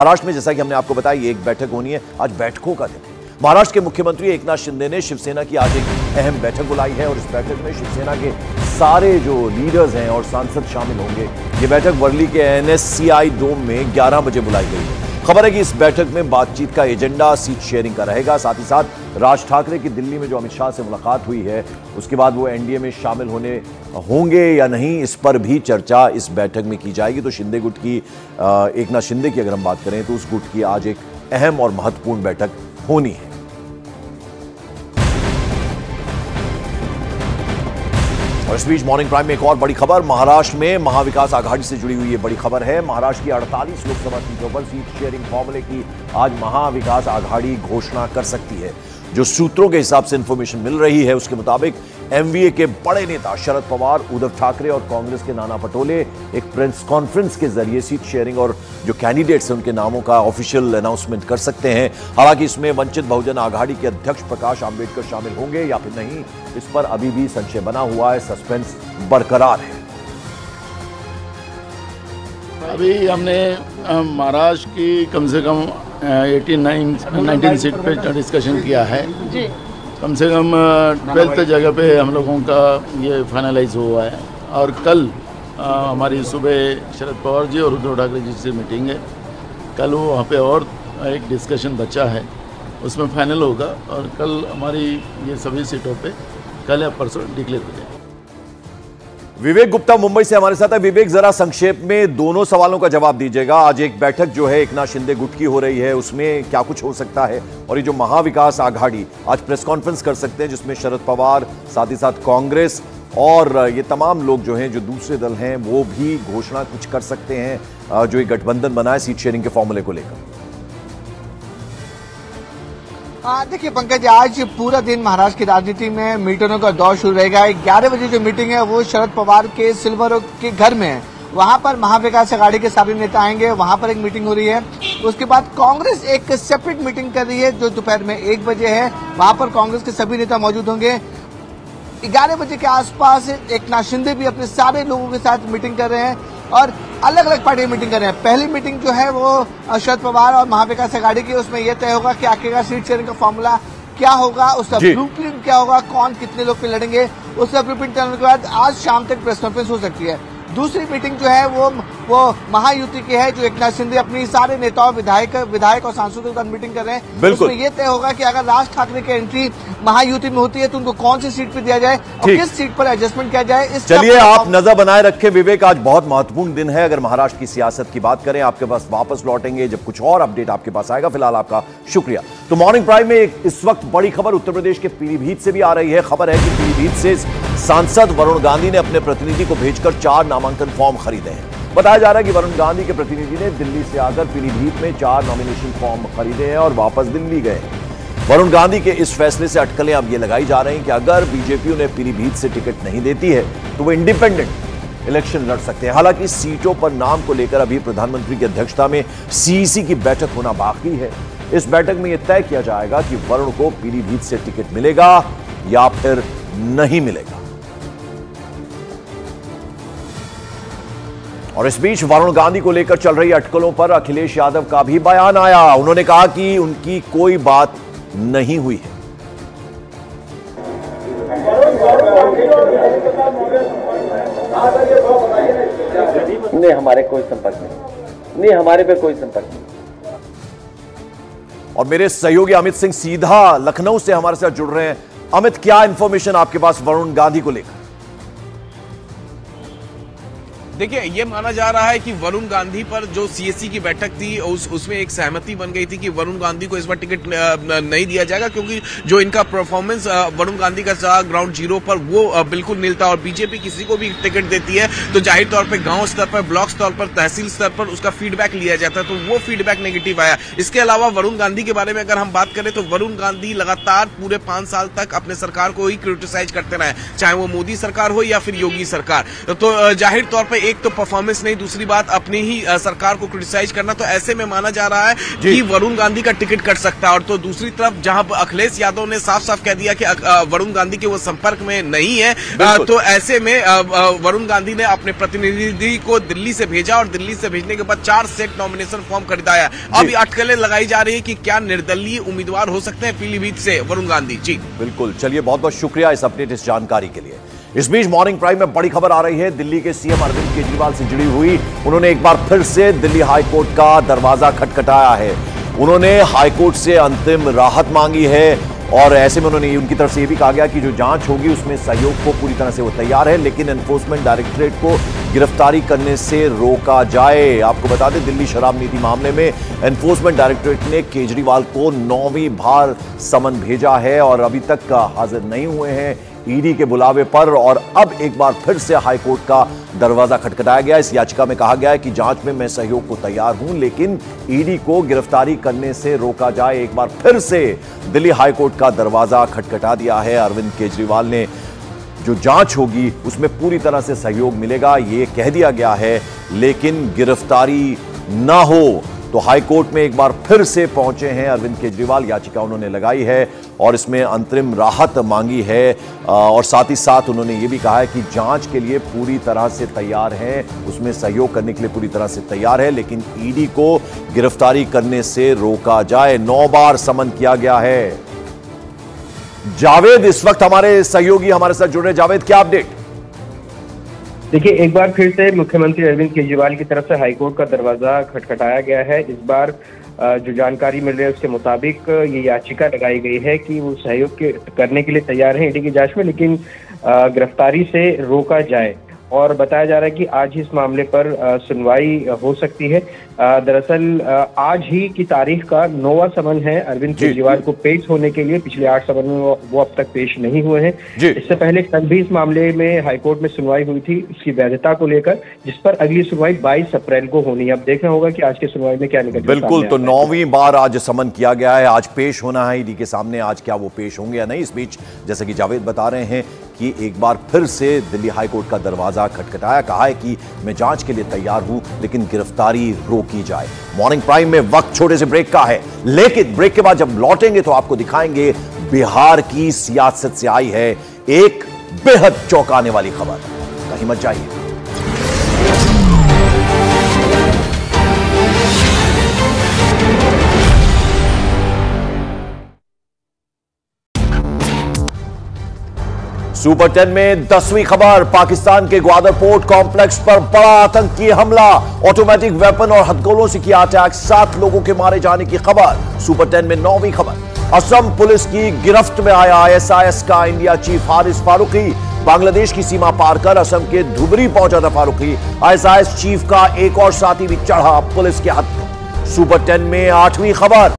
महाराष्ट्र में जैसा कि हमने आपको बताया ये एक बैठक होनी है। आज बैठकों का दिन है। महाराष्ट्र के मुख्यमंत्री एकनाथ शिंदे ने शिवसेना की आज एक अहम बैठक बुलाई है और इस बैठक में शिवसेना के सारे जो लीडर्स हैं और सांसद शामिल होंगे। ये बैठक वर्ली के NSCI डोम में 11 बजे बुलाई गई है। खबर है कि इस बैठक में बातचीत का एजेंडा सीट शेयरिंग का रहेगा। साथ ही साथ राज ठाकरे की दिल्ली में जो अमित शाह से मुलाकात हुई है उसके बाद वो एनडीए में शामिल होंगे या नहीं, इस पर भी चर्चा इस बैठक में की जाएगी। तो शिंदे गुट की एकनाथ शिंदे की अगर हम बात करें तो उस गुट की आज एक अहम और महत्वपूर्ण बैठक होनी है। और इस बीच मॉर्निंग प्राइम में एक और बड़ी खबर, महाराष्ट्र में महाविकास आघाड़ी से जुड़ी हुई ये बड़ी खबर है। महाराष्ट्र की 48 लोकसभा सीटों पर सीट शेयरिंग फॉर्मूले की आज महाविकास आघाड़ी घोषणा कर सकती है। जो सूत्रों के हिसाब से इंफॉर्मेशन मिल रही है उसके मुताबिक एमवीए के बड़े नेता शरद पवार, उद्धव ठाकरे और कांग्रेस के नाना पटोले एक प्रेस कॉन्फ्रेंस के जरिए सीट शेयरिंग और जो कैंडिडेट्स हैं उनके नामों का ऑफिशियल अनाउंसमेंट कर सकते हैं। हालांकि इसमें वंचित बहुजन आघाड़ी के अध्यक्ष प्रकाश आंबेडकर शामिल होंगे या फिर नहीं, इस पर अभी भी संशय बना हुआ है, सस्पेंस बरकरार है। अभी हमने महाराष्ट्र की कम से कम 19 सीट पे डिस्कशन किया है। कम से कम 12th जगह पे हम लोगों का ये फाइनलाइज हुआ है और कल हमारी सुबह शरद पवार जी और उद्धव ठाकरे जी से मीटिंग है। कल वो वहाँ पे और एक डिस्कशन बचा है, उसमें फाइनल होगा और कल हमारी ये सभी सीटों पे कल या परसों डिक्लेयर हो जाएगा। विवेक गुप्ता मुंबई से हमारे साथ है। विवेक, जरा संक्षेप में दोनों सवालों का जवाब दीजिएगा। आज एक बैठक जो है एकनाथ शिंदे गुट की हो रही है, उसमें क्या कुछ हो सकता है? और ये जो महाविकास आघाड़ी आज प्रेस कॉन्फ्रेंस कर सकते हैं जिसमें शरद पवार, साथ ही साथ कांग्रेस और ये तमाम लोग जो हैं जो दूसरे दल हैं वो भी घोषणा कुछ कर सकते हैं जो एक गठबंधन बना है सीट शेयरिंग के फॉर्मूले को लेकर। देखिए पंकज, आज पूरा दिन महाराष्ट्र की राजनीति में मीटिंगों का दौर शुरू रहेगा। 11 बजे जो मीटिंग है वो शरद पवार के सिल्वर ओक के घर में है। वहां पर महाविकास आघाड़ी के सभी नेता आएंगे, वहां पर एक मीटिंग हो रही है। उसके बाद कांग्रेस एक सेपरेट मीटिंग कर रही है जो दोपहर में 1 बजे है। वहां पर कांग्रेस के सभी नेता मौजूद होंगे। 11 बजे के आसपास एकनाथ शिंदे भी अपने सारे लोगों के साथ मीटिंग कर रहे हैं और अलग अलग पार्टी मीटिंग कर रहे हैं। पहली मीटिंग जो है वो शरद पवार और महाविकास आघाड़ी की, उसमें यह तय होगा कि आखिरकार सीट शेयरिंग का फॉर्मूला क्या होगा, उसका ब्लूप्रिंट क्या होगा, कौन कितने लोग पे लड़ेंगे, उसका ब्लूप्रिंट करने के बाद आज शाम तक प्रेस कॉन्फ्रेंस हो सकती है। दूसरी मीटिंग जो है वो महायुति की है, जो एकनाथ शिंदे अपनी सारे नेताओं, विधायक और सांसदों के साथ मीटिंग कर रहे हैं। उसमें यह तय होगा कि अगर राज ठाकरे की एंट्री महायुति में होती है तो उनको कौन सी सीट पे दिया जाए और किस सीट पर एडजस्टमेंट किया जाए। चलिए, आप नजर बनाए रखें विवेक, आज बहुत महत्वपूर्ण दिन है। अगर महाराष्ट्र की सियासत की बात करें आपके पास वापस लौटेंगे जब कुछ और अपडेट आपके पास आएगा। फिलहाल आपका शुक्रिया। तो मॉर्निंग प्राइम में इस वक्त बड़ी खबर उत्तर प्रदेश के पीलीभीत से भी आ रही है। खबर है कि पीलीभीत से सांसद वरुण गांधी ने अपने प्रतिनिधि को भेजकर 4 नामांकन फॉर्म खरीदे हैं। बताया जा रहा है कि वरुण गांधी के प्रतिनिधि ने दिल्ली से आकर पीलीभीत में 4 नॉमिनेशन फॉर्म खरीदे हैं और वापस दिल्ली गए। वरुण गांधी के इस फैसले से अटकलें अब ये लगाई जा रही हैं कि अगर बीजेपी उन्हें पीलीभीत से टिकट नहीं देती है तो वो इंडिपेंडेंट इलेक्शन लड़ सकते हैं। हालांकि सीटों पर नाम को लेकर अभी प्रधानमंत्री की अध्यक्षता में सीईसी की बैठक होना बाकी है। इस बैठक में यह तय किया जाएगा कि वरुण को पीलीभीत से टिकट मिलेगा या फिर नहीं मिलेगा। और इस बीच वरुण गांधी को लेकर चल रही अटकलों पर अखिलेश यादव का भी बयान आया। उन्होंने कहा कि उनकी कोई बात नहीं हुई है। नहीं, हमारे कोई संपर्क नहीं, हमारे पे कोई संपर्क नहीं। और मेरे सहयोगी अमित सिंह सीधा लखनऊ से हमारे साथ जुड़ रहे हैं। अमित, क्या इंफॉर्मेशन आपके पास वरुण गांधी को लेकर? देखिए, ये माना जा रहा है कि वरुण गांधी पर जो सीएससी की बैठक थी उसमें एक सहमति बन गई थी कि वरुण गांधी को इस बार टिकट नहीं दिया जाएगा क्योंकि जो इनका परफॉर्मेंस वरुण गांधी का ग्राउंड जीरो पर वो बिल्कुल मिलता है। और बीजेपी किसी को भी टिकट देती है तो जाहिर तौर पर गांव स्तर पर, ब्लॉक स्तर पर, तहसील स्तर पर उसका फीडबैक लिया जाता है, तो वो फीडबैक नेगेटिव आया। इसके अलावा वरुण गांधी के बारे में अगर हम बात करें तो वरुण गांधी लगातार पूरे 5 साल तक अपने सरकार को ही क्रिटिसाइज करते रहे, चाहे वो मोदी सरकार हो या फिर योगी सरकार। तो जाहिर तौर पर एक तो परफॉर्मेंस नहीं, दूसरी बात अपनी ही सरकार को क्रिटिसाइज करना, तो ऐसे में माना जा रहा है कि वरुण गांधी का टिकट कट सकता है। और तो दूसरी तरफ जहां अखिलेश यादव ने साफ साफ कह दिया कि वरुण गांधी के वो संपर्क में नहीं है, तो ऐसे में वरुण गांधी ने अपने प्रतिनिधि को दिल्ली से भेजा और दिल्ली से भेजने के बाद 4 सेट नॉमिनेशन फॉर्म खरीदाया। अब अटकलें लगाई जा रही है कि क्या निर्दलीय उम्मीदवार हो सकते हैं पीलीभीत से वरुण गांधी। जी बिल्कुल, चलिए बहुत बहुत शुक्रिया इस अपडेट, इस जानकारी के लिए। इस बीच मॉर्निंग प्राइम में बड़ी खबर आ रही है, दिल्ली के सीएम अरविंद केजरीवाल से जुड़ी हुई। उन्होंने एक बार फिर से दिल्ली हाईकोर्ट का दरवाजा खटखटाया है। उन्होंने हाईकोर्ट से अंतरिम राहत मांगी है और ऐसे में उन्होंने उनकी तरफ से यह भी कहा गया कि जो जांच होगी उसमें सहयोग को पूरी तरह से वो तैयार है, लेकिन एनफोर्समेंट डायरेक्टरेट को गिरफ्तारी करने से रोका जाए। आपको बता दें, दिल्ली शराब नीति मामले में एनफोर्समेंट डायरेक्टरेट ने केजरीवाल को 9वीं बार समन भेजा है और अभी तक हाजिर नहीं हुए हैं ईडी के बुलावे पर। और अब एक बार फिर से हाईकोर्ट का दरवाजा खटखटाया गया। इस याचिका में कहा गया है कि जांच में मैं सहयोग को तैयार हूं, लेकिन ईडी को गिरफ्तारी करने से रोका जाए। एक बार फिर से दिल्ली हाईकोर्ट का दरवाजा खटखटा दिया है। अरविंद केजरीवाल ने जो जांच होगी उसमें पूरी तरह से सहयोग मिलेगा, ये कह दिया गया है, लेकिन गिरफ्तारी ना हो। तो हाईकोर्ट में एक बार फिर से पहुंचे हैं अरविंद केजरीवाल। याचिका उन्होंने लगाई है और इसमें अंतरिम राहत मांगी है और साथ ही साथ उन्होंने ये भी कहा है कि जांच के लिए पूरी तरह से तैयार हैं, उसमें सहयोग करने के लिए पूरी तरह से तैयार है, लेकिन ईडी को गिरफ्तारी करने से रोका जाए। 9 बार समन किया गया है। जावेद इस वक्त हमारे सहयोगी हमारे साथ जुड़ रहे। जावेद, क्या अपडेट? देखिए, एक बार फिर से मुख्यमंत्री अरविंद केजरीवाल की तरफ से हाईकोर्ट का दरवाजा खटखटाया गया है। इस बार जो जानकारी मिल रही है उसके मुताबिक ये याचिका लगाई गई है कि वो सहयोग करने के लिए तैयार हैं ईडी की जांच में, लेकिन गिरफ्तारी से रोका जाए। और बताया जा रहा है कि आज ही इस मामले पर सुनवाई हो सकती है। दरअसल आज ही की तारीख का 9वां समन है अरविंद केजरीवाल को पेश होने के लिए। पिछले 8 समन में वो अब तक पेश नहीं हुए हैं। इससे पहले कल भी इस मामले में हाईकोर्ट में सुनवाई हुई थी इसकी वैधता को लेकर, जिस पर अगली सुनवाई 22 अप्रैल को होनी है। अब देखना होगा कि आज की सुनवाई में क्या निकलता है। बिल्कुल, तो 9वीं बार आज समन किया गया है, आज पेश होना है ईडी के सामने। आज क्या वो पेश होंगे या नहीं? इस बीच जैसे कि जावेद बता रहे हैं कि एक बार फिर से दिल्ली हाईकोर्ट का दरवाजा खटखटाया, कहा है कि मैं जांच के लिए तैयार हूं, लेकिन गिरफ्तारी रोकी जाए। मॉर्निंग प्राइम में वक्त छोटे से ब्रेक का है, लेकिन ब्रेक के बाद जब लौटेंगे तो आपको दिखाएंगे बिहार की सियासत से आई है एक बेहद चौंकाने वाली खबर। कहीं मत जाइए। सुपर 10 में 10वीं खबर, पाकिस्तान के ग्वादर पोर्ट कॉम्प्लेक्स पर बड़ा आतंकी हमला, ऑटोमेटिक वेपन और हथगोलों से किया अटैक, 7 लोगों के मारे जाने की खबर। सुपर 10 में 9वीं खबर, असम पुलिस की गिरफ्त में आया ISIS का इंडिया चीफ हारिस फारूकी। बांग्लादेश की सीमा पार कर असम के धुबरी पहुंचा था फारूकी। ISIS चीफ का एक और साथी भी चढ़ा पुलिस के हाथ में। सुपर 10 में 8वीं खबर,